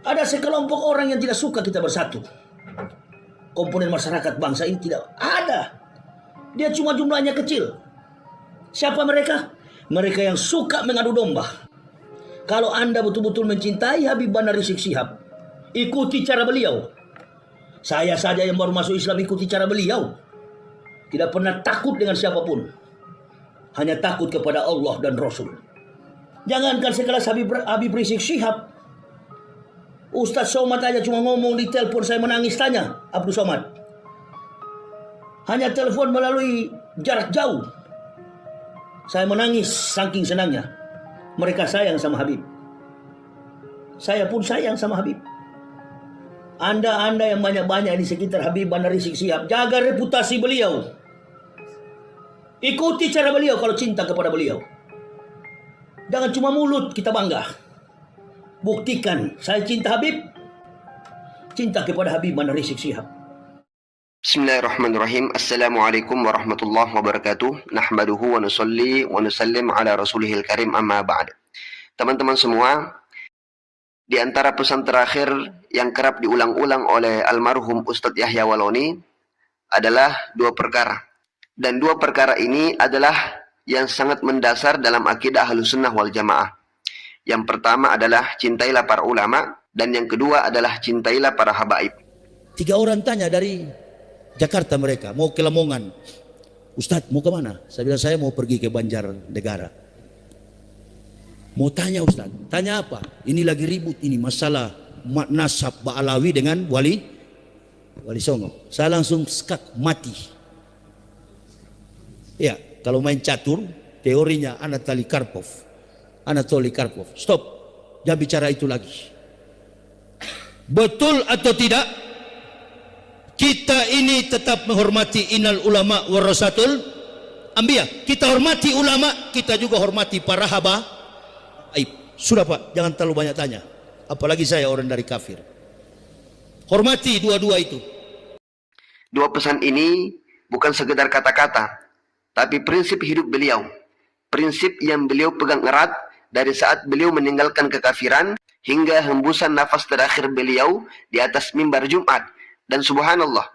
Ada sekelompok orang yang tidak suka kita bersatu. Komponen masyarakat bangsa ini tidak ada. Dia cuma jumlahnya kecil. Siapa mereka? Mereka yang suka mengadu domba. Kalau Anda betul-betul mencintai Habib Bandar Rizik Syihab, ikuti cara beliau. Saya saja yang baru masuk Islam ikuti cara beliau. Tidak pernah takut dengan siapapun. Hanya takut kepada Allah dan Rasul. Jangankan sekelas Habib Rizik Syihab. Ustaz Somad aja cuma ngomong di telepon, saya menangis tanya Abdul Somad. Hanya telepon melalui jarak jauh. Saya menangis saking senangnya. Mereka sayang sama Habib. Saya pun sayang sama Habib. Anda yang banyak-banyak di sekitar Habib Bandar Rizik Syihab, jaga reputasi beliau. Ikuti cara beliau kalau cinta kepada beliau. Jangan cuma mulut kita bangga. Buktikan saya cinta Habib. Cinta kepada Habib Bandar Rizik Syihab. Bismillahirrahmanirrahim. Assalamualaikum warahmatullahi wabarakatuh. Nahmaduhu wa nusalli wa nusallim ala rasulihil karim, amma ba'd. Teman-teman semua, di antara pesan terakhir yang kerap diulang-ulang oleh almarhum Ustadz Yahya Waloni adalah dua perkara. Dan dua perkara ini adalah yang sangat mendasar dalam akidah Ahlussunnah wal Jamaah. Yang pertama adalah cintailah para ulama, dan yang kedua adalah cintailah para habaib. 3 orang tanya dari Jakarta, mereka mau ke Lamongan. Ustadz mau kemana? Saya bilang saya mau pergi ke Banjarnegara. Mau tanya Ustadz, tanya apa? Ini lagi ribut ini masalah nasab Ba'alawi dengan Wali Songo. Saya langsung skak mati. Ya, kalau main catur, teorinya Anatoly Karpov. Stop, jangan bicara itu lagi. Betul atau tidak? Kita ini tetap menghormati innal ulama warasatul anbiya. Kita hormati ulama, kita juga hormati para habaib. Sudah Pak, jangan terlalu banyak tanya. Apalagi saya orang dari kafir. Hormati dua-dua itu. Dua pesan ini bukan sekedar kata-kata, tapi prinsip hidup beliau. Prinsip yang beliau pegang erat dari saat beliau meninggalkan kekafiran hingga hembusan nafas terakhir beliau di atas mimbar Jumat. Dan subhanallah,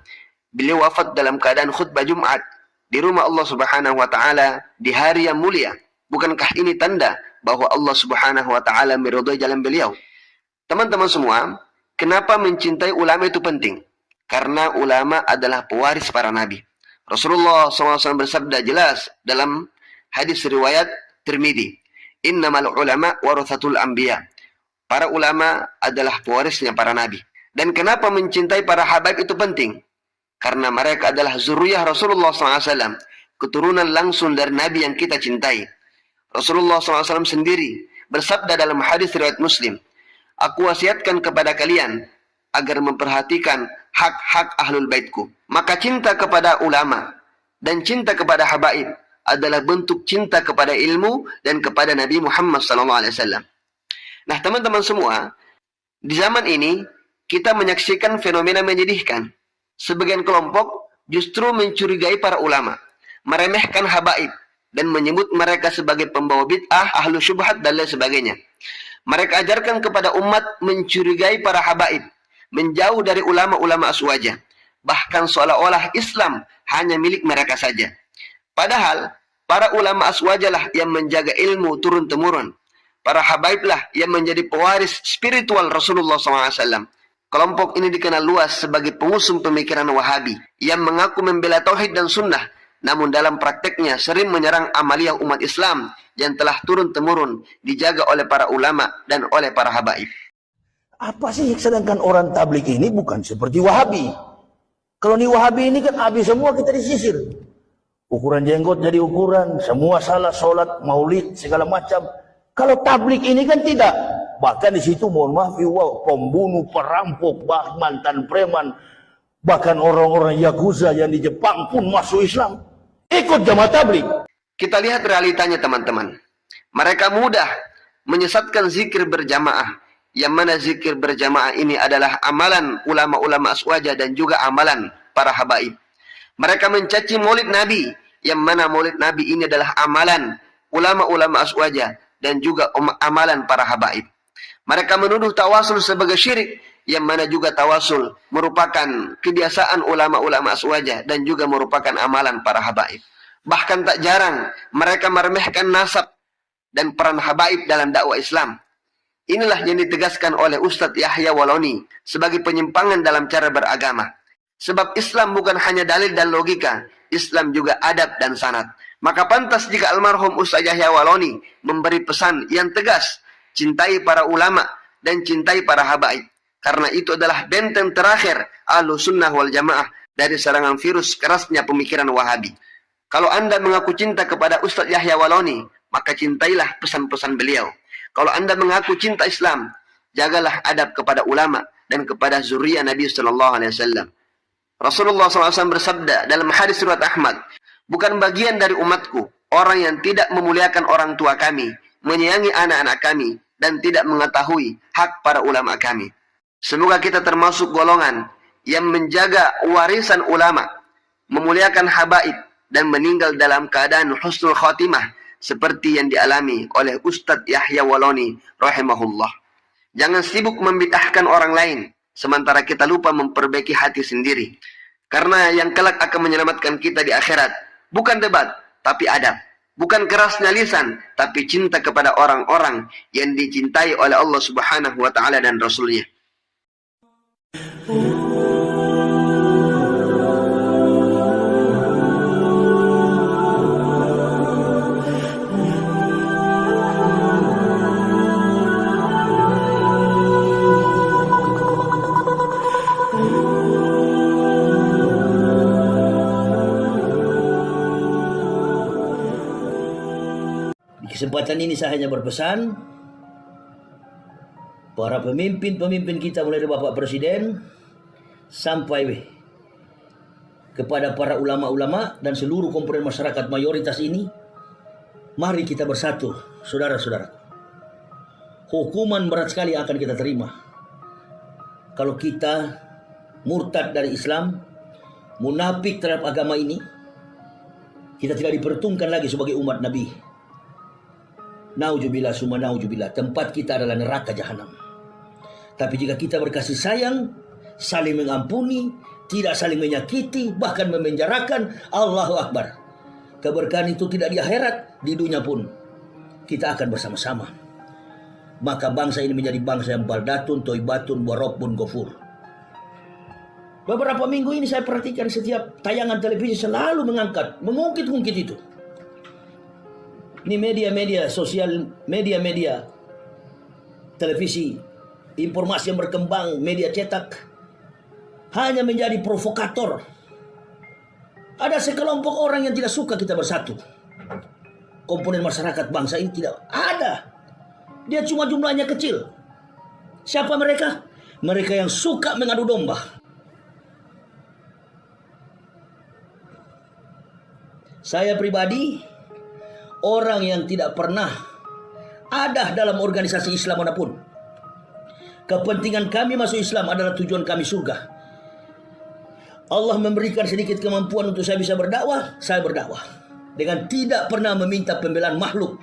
beliau wafat dalam keadaan khutbah Jumat di rumah Allah Subhanahu wa taala di hari yang mulia. Bukankah ini tanda bahwa Allah Subhanahu wa taala meridhai jalan beliau? Teman-teman semua, kenapa mencintai ulama itu penting? Karena ulama adalah pewaris para nabi. Rasulullah SAW bersabda jelas dalam hadis riwayat Tirmidzi, "Innamal ulama warathatul anbiya." Para ulama adalah pewarisnya para nabi. Dan kenapa mencintai para habaib itu penting? Karena mereka adalah zuriyah Rasulullah SAW, keturunan langsung dari nabi yang kita cintai. Rasulullah SAW sendiri bersabda dalam hadis riwayat Muslim, "Aku wasiatkan kepada kalian agar memperhatikan hak-hak ahlul baitku." Maka cinta kepada ulama dan cinta kepada habaib adalah bentuk cinta kepada ilmu dan kepada Nabi Muhammad SAW. Nah teman-teman semua, di zaman ini kita menyaksikan fenomena menyedihkan. Sebagian kelompok justru mencurigai para ulama, meremehkan habaib, dan menyebut mereka sebagai pembawa bid'ah, ahlu syubhat, dan lain sebagainya. Mereka ajarkan kepada umat mencurigai para habaib, menjauh dari ulama-ulama aswaja. Bahkan seolah-olah Islam hanya milik mereka saja. Padahal, para ulama aswajalah yang menjaga ilmu turun-temurun. Para habaiblah yang menjadi pewaris spiritual Rasulullah SAW. Kelompok ini dikenal luas sebagai pengusung pemikiran Wahabi yang mengaku membela tauhid dan sunnah, namun dalam prakteknya sering menyerang amaliyah umat Islam yang telah turun-temurun dijaga oleh para ulama dan oleh para habaib. Apa sih sedangkan orang tabligh ini bukan seperti Wahabi? Kalau ini Wahabi ini kan habis semua kita disisir. Ukuran jenggot jadi ukuran, semua salah sholat, maulid, segala macam. Kalau tabligh ini kan tidak. Bahkan di situ mohon maaf, pembunuh, perampok, mantan preman, bahkan orang-orang Yakuza yang di Jepang pun masuk Islam. Ikut jamaah tabligh. Kita lihat realitanya teman-teman. Mereka mudah menyesatkan zikir berjamaah. Yang mana zikir berjamaah ini adalah amalan ulama-ulama aswaja dan juga amalan para habaib. Mereka mencaci maulid Nabi. Yang mana maulid Nabi ini adalah amalan ulama-ulama aswaja dan juga amalan para habaib. Mereka menuduh tawasul sebagai syirik, yang mana juga tawasul merupakan kebiasaan ulama-ulama aswajah dan juga merupakan amalan para habaib. Bahkan tak jarang mereka meremehkan nasab dan peran habaib dalam dakwah Islam. Inilah yang ditegaskan oleh Ustadz Yahya Waloni sebagai penyimpangan dalam cara beragama. Sebab Islam bukan hanya dalil dan logika, Islam juga adab dan sanad. Maka pantas jika almarhum Ustadz Yahya Waloni memberi pesan yang tegas, cintai para ulama dan cintai para habaib. Karena itu adalah benteng terakhir Ahlus Sunnah wal Jamaah dari serangan virus kerasnya pemikiran Wahabi. Kalau Anda mengaku cinta kepada Ustadz Yahya Waloni, maka cintailah pesan-pesan beliau. Kalau Anda mengaku cinta Islam, jagalah adab kepada ulama dan kepada zuriat Nabi sallallahu alaihi wasallam. Rasulullah SAW bersabda dalam hadis riwayat Ahmad, bukan bagian dari umatku orang yang tidak memuliakan orang tua kami, menyayangi anak-anak kami, dan tidak mengetahui hak para ulama kami. Semoga kita termasuk golongan yang menjaga warisan ulama, memuliakan habaib, dan meninggal dalam keadaan husnul khatimah, seperti yang dialami oleh Ustadz Yahya Waloni rahimahullah. Jangan sibuk membid'ahkan orang lain, sementara kita lupa memperbaiki hati sendiri. Karena yang kelak akan menyelamatkan kita di akhirat, bukan debat, tapi adab. Bukan kerasnya lisan, tapi cinta kepada orang-orang yang dicintai oleh Allah Subhanahu wa Ta'ala dan Rasulnya. Kesempatan ini saya hanya berpesan para pemimpin-pemimpin kita mulai dari Bapak Presiden sampai kepada para ulama-ulama dan seluruh komponen masyarakat mayoritas ini, mari kita bersatu, saudara-saudara. Hukuman berat sekali akan kita terima kalau kita murtad dari Islam, munafik terhadap agama ini. Kita tidak diperhitungkan lagi sebagai umat Nabi. Nauzubillah summa nauzubillah, tempat kita adalah neraka jahanam. Tapi jika kita berkasih sayang, saling mengampuni, tidak saling menyakiti, bahkan memenjarakan, Allahu Akbar. Keberkahan itu tidak di akhirat, di dunia pun kita akan bersama-sama. Maka bangsa ini menjadi bangsa yang baldatun, toibatun, warobun, gofur. Beberapa minggu ini saya perhatikan setiap tayangan televisi selalu mengungkit-ungkit itu. Ini media-media sosial, media-media televisi, informasi yang berkembang, media cetak, hanya menjadi provokator. Ada sekelompok orang yang tidak suka kita bersatu. Komponen masyarakat bangsa ini tidak ada. Dia cuma jumlahnya kecil. Siapa mereka? Mereka yang suka mengadu domba. Saya pribadi orang yang tidak pernah ada dalam organisasi Islam manapun. Kepentingan kami masuk Islam adalah tujuan kami surga. Allah memberikan sedikit kemampuan untuk saya bisa berdakwah, saya berdakwah. Dengan tidak pernah meminta pembelaan makhluk.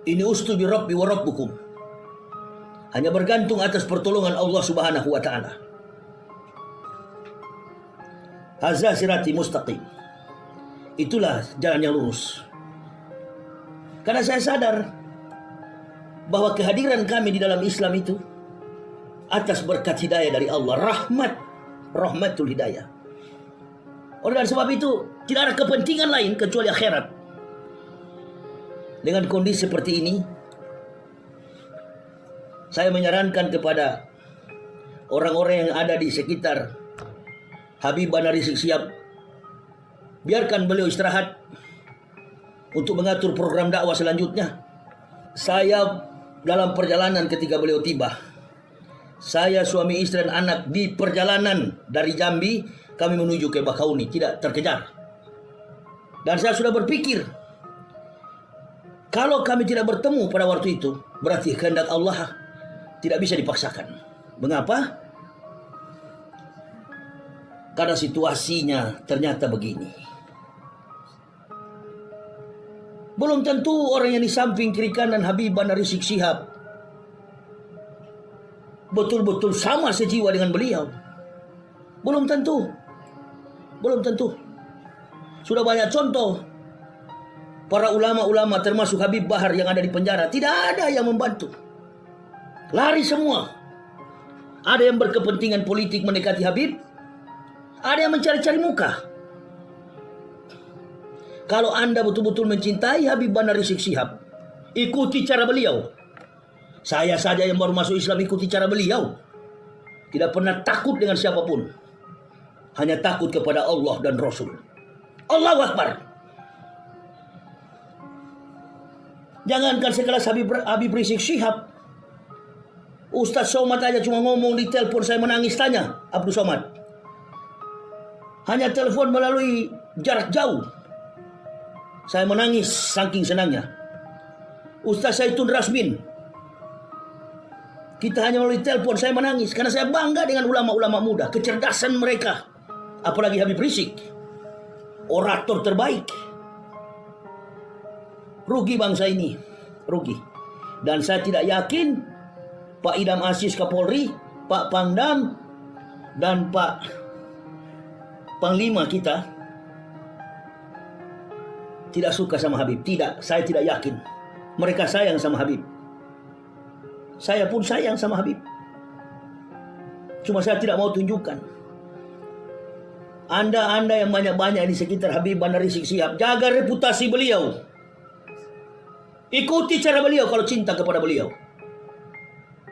Ini ustu bi rabbi wa rabbukum. Hanya bergantung atas pertolongan Allah Subhanahu wa Ta'ala. Hadza sirati mustaqim. Itulah jalan yang lurus. Karena saya sadar bahwa kehadiran kami di dalam Islam itu atas berkat hidayah dari Allah, rahmatul hidayah. Oleh sebab itu tidak ada kepentingan lain kecuali akhirat. Dengan kondisi seperti ini, saya menyarankan kepada orang-orang yang ada di sekitar Habib Bana Rizik Syihab, biarkan beliau istirahat untuk mengatur program dakwah selanjutnya. Saya dalam perjalanan ketika beliau tiba, saya, suami, istri, dan anak di perjalanan dari Jambi, kami menuju ke Bakauni, tidak terkejar. Dan saya sudah berpikir, kalau kami tidak bertemu pada waktu itu, berarti kehendak Allah tidak bisa dipaksakan. Mengapa? Karena situasinya ternyata begini. Belum tentu orang yang di samping kiri kanan Habib Bana Rizik Syihab betul-betul sama sejiwa dengan beliau? Belum tentu. Belum tentu. Sudah banyak contoh. Para ulama-ulama termasuk Habib Bahar yang ada di penjara, tidak ada yang membantu. Lari semua. Ada yang berkepentingan politik mendekati Habib, ada yang mencari-cari muka. Kalau Anda betul-betul mencintai Habib Bahar Rizik Syihab, ikuti cara beliau. Saya saja yang baru masuk Islam ikuti cara beliau. Tidak pernah takut dengan siapapun. Hanya takut kepada Allah dan Rasul. Allahu Akbar. Jangankan sekelas Habib Rizik Syihab, Ustaz Somad aja cuma ngomong di telepon, saya menangis tanya Abdul Somad. Hanya telepon melalui jarak jauh, saya menangis saking senangnya. Ustaz Saitun Rasmin, kita hanya melalui telepon, saya menangis karena saya bangga dengan ulama-ulama muda, kecerdasan mereka. Apalagi Habib Rizik, orator terbaik. Rugi bangsa ini, rugi. Dan saya tidak yakin Pak Idam Aziz Kapolri, Pak Pangdam, dan Pak Panglima kita tidak suka sama Habib. Tidak, saya tidak yakin. Mereka sayang sama Habib. Saya pun sayang sama Habib. Cuma saya tidak mau tunjukkan. Anda yang banyak-banyak di sekitar Habib Bahar Rizik Syihab, jaga reputasi beliau. Ikuti cara beliau kalau cinta kepada beliau.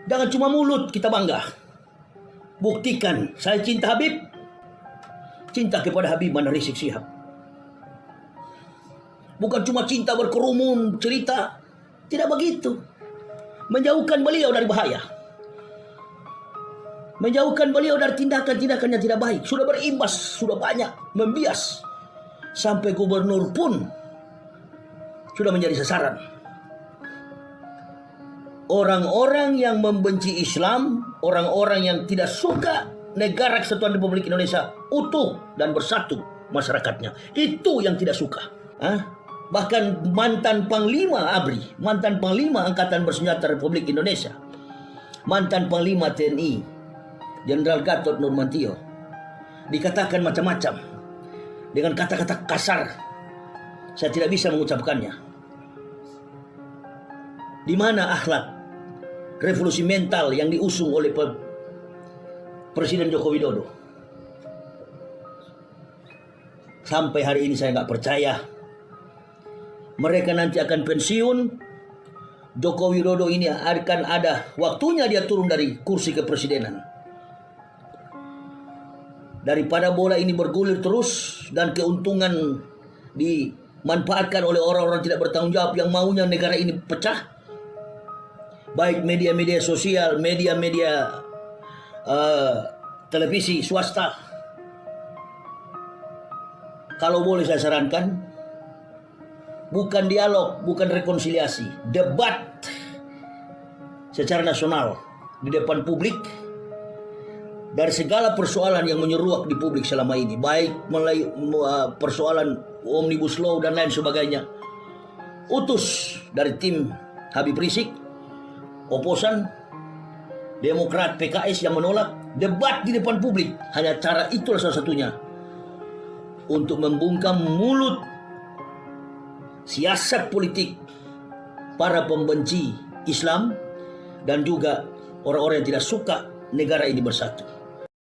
Jangan cuma mulut kita bangga. Buktikan, saya cinta Habib. Cinta kepada Habib Bahar Rizik Syihab. Bukan cuma cinta berkerumun, cerita. Tidak begitu. Menjauhkan beliau dari bahaya. Menjauhkan beliau dari tindakan-tindakan yang tidak baik. Sudah berimbas, sudah banyak, membias. Sampai gubernur pun sudah menjadi sasaran. Orang-orang yang membenci Islam, orang-orang yang tidak suka negara kesatuan Republik Indonesia utuh dan bersatu masyarakatnya, itu yang tidak suka. Bahkan mantan Panglima ABRI, mantan Panglima Angkatan Bersenjata Republik Indonesia, mantan Panglima TNI, Jenderal Gatot Nurmantio, dikatakan macam-macam dengan kata-kata kasar. Saya tidak bisa mengucapkannya. Di mana akhlak revolusi mental yang diusung oleh Presiden Joko Widodo? Sampai hari ini saya nggak percaya. Mereka nanti akan pensiun. Joko Widodo ini akan ada waktunya dia turun dari kursi kepresidenan. Daripada bola ini bergulir terus dan keuntungan dimanfaatkan oleh orang-orang tidak bertanggung jawab yang maunya negara ini pecah, baik media-media sosial, media-media televisi swasta. Kalau boleh saya sarankan, bukan dialog, bukan rekonsiliasi, debat secara nasional di depan publik dari segala persoalan yang menyeruak di publik selama ini, baik mulai persoalan Omnibus Law dan lain sebagainya. Utus dari tim Habib Rizik, oposan, Demokrat, PKS yang menolak, debat di depan publik. Hanya cara itulah salah satunya untuk membungkam mulut siasat politik para pembenci Islam dan juga orang-orang yang tidak suka negara ini bersatu.